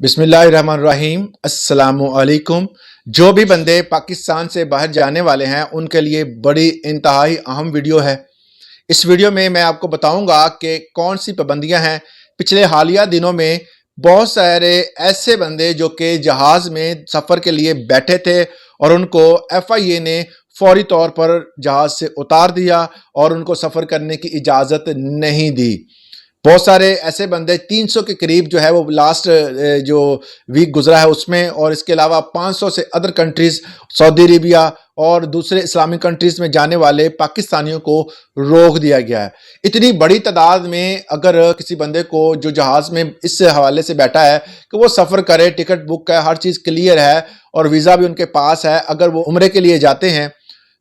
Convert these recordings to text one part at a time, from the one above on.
बिस्मिल्लाहिर्रहमानिर्रहीम अस्सलामुअलैकुम। जो भी बंदे पाकिस्तान से बाहर जाने वाले हैं उनके लिए बड़ी इंतहाई अहम वीडियो है। इस वीडियो में मैं आपको बताऊंगा कि कौन सी पाबंदियां हैं। पिछले हालिया दिनों में बहुत सारे ऐसे बंदे जो कि जहाज़ में सफ़र के लिए बैठे थे और उनको FIA ने फौरी तौर पर जहाज़ से उतार दिया और उनको सफ़र करने की इजाज़त नहीं दी। बहुत सारे ऐसे बंदे 300 के करीब जो है वो लास्ट जो वीक गुजरा है उसमें, और इसके अलावा 500 से अदर कंट्रीज़, सऊदी अरेबिया और दूसरे इस्लामिक कंट्रीज़ में जाने वाले पाकिस्तानियों को रोक दिया गया है। इतनी बड़ी तादाद में अगर किसी बंदे को जो जहाज़ में इस हवाले से बैठा है कि वो सफ़र करे, टिकट बुक है, हर चीज़ क्लियर है और वीज़ा भी उनके पास है, अगर वो उम्रे के लिए जाते हैं,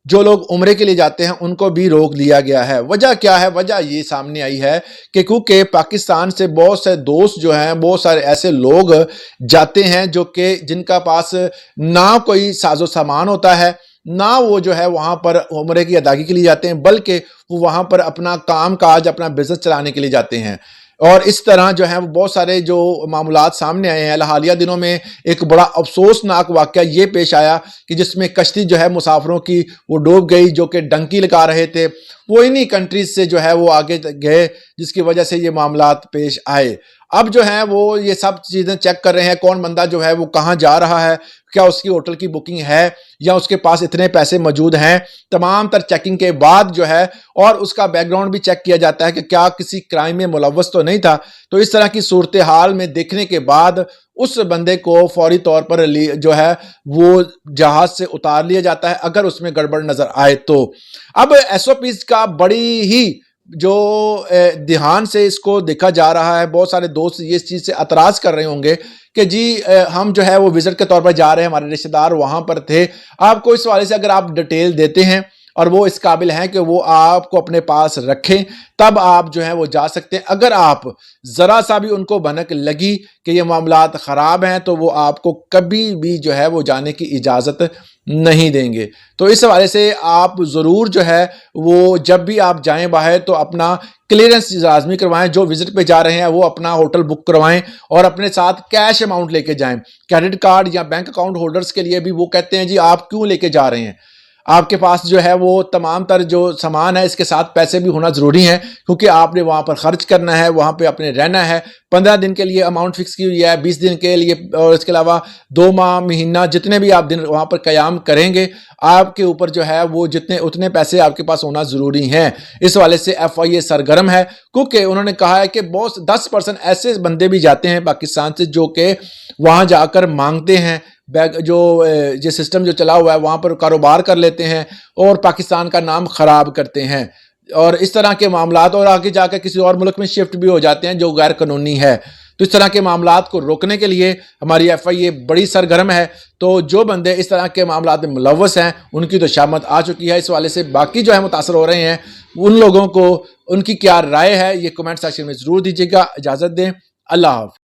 जो लोग उम्रे के लिए जाते हैं उनको भी रोक लिया गया है। वजह क्या है? वजह ये सामने आई है कि क्योंकि पाकिस्तान से बहुत से दोस्त जो हैं, बहुत सारे ऐसे लोग जाते हैं जो कि जिनका पास ना कोई साजो सामान होता है, ना वो जो है वहाँ पर उम्रे की अदायगी के लिए जाते हैं, बल्कि वो वहाँ पर अपना काम काज, अपना बिजनेस चलाने के लिए जाते हैं। और इस तरह जो है वो बहुत सारे जो मामलात सामने आए हैं। हालिया दिनों में एक बड़ा अफसोसनाक वाक़या ये पेश आया कि जिसमें कश्ती जो है मुसाफिरों की वो डूब गई, जो कि डंकी लगा रहे थे, वो इन्हीं कंट्रीज से जो है वो आगे गए, जिसकी वजह से ये मामलात पेश आए। अब जो है वो ये सब चीज़ें चेक कर रहे हैं, कौन बंदा जो है वो कहाँ जा रहा है, क्या उसकी होटल की बुकिंग है या उसके पास इतने पैसे मौजूद हैं। तमाम तर चेकिंग के बाद जो है और उसका बैकग्राउंड भी चेक किया जाता है कि क्या किसी क्राइम में मुलव्वस तो नहीं था। तो इस तरह की सूरत हाल में देखने के बाद उस बंदे को फौरी तौर पर जो है वो जहाज से उतार लिया जाता है अगर उसमें गड़बड़ नजर आए तो। अब SOPs का बड़ी ही जो ध्यान से इसको देखा जा रहा है। बहुत सारे दोस्त ये इस चीज़ से एतराज कर रहे होंगे कि जी हम जो है वो विजिट के तौर पर जा रहे हैं, हमारे रिश्तेदार वहाँ पर थे। आपको इस वाले से अगर आप डिटेल देते हैं और वो इस काबिल हैं कि वो आपको अपने पास रखें, तब आप जो है वो जा सकते हैं। अगर आप ज़रा सा भी उनको भनक लगी कि ये मामलात ख़राब हैं तो वो आपको कभी भी जो है वो जाने की इजाज़त नहीं देंगे। तो इस हवाले से आप ज़रूर जो है वो जब भी आप जाएं बाहर तो अपना क्लियरेंस लाजमी करवाएं। जो विजिट पे जा रहे हैं वो अपना होटल बुक करवाएं और अपने साथ कैश अमाउंट लेके जाएं। क्रेडिट कार्ड या बैंक अकाउंट होल्डर्स के लिए भी वो कहते हैं जी आप क्यों लेके जा रहे हैं, आपके पास जो है वो तमाम तर जो सामान है इसके साथ पैसे भी होना ज़रूरी है, क्योंकि आपने वहाँ पर ख़र्च करना है, वहाँ पे आपने रहना है। 15 दिन के लिए अमाउंट फिक्स की हुई है, 20 दिन के लिए, और इसके अलावा 2 माह, महीना, जितने भी आप दिन वहाँ पर क़याम करेंगे आपके ऊपर जो है वो जितने उतने पैसे आपके पास होना ज़रूरी हैं। इस वाले से FIA सरगर्म है, क्योंकि उन्होंने कहा है कि बहुत 10% ऐसे बंदे भी जाते हैं पाकिस्तान से जो कि वहाँ जाकर मांगते हैं, जो सिस्टम जो चला हुआ है वहाँ पर कारोबार कर लेते हैं और पाकिस्तान का नाम ख़राब करते हैं और इस तरह के मामलात, और आगे जाकर किसी और मुल्क में शिफ्ट भी हो जाते हैं जो गैर कानूनी है। तो इस तरह के मामलात को रोकने के लिए हमारी FIA बड़ी सरगर्म है। तो जो बंदे इस तरह के मामलात में मुलव्वस हैं उनकी तो शामत आ चुकी है। इस वाले से बाकी जो है मुतासर हो रहे हैं उन लोगों को उनकी क्या राय है ये कमेंट सेक्शन में ज़रूर दीजिएगा। इजाज़त दें, अल्लाह हाफ़िज़।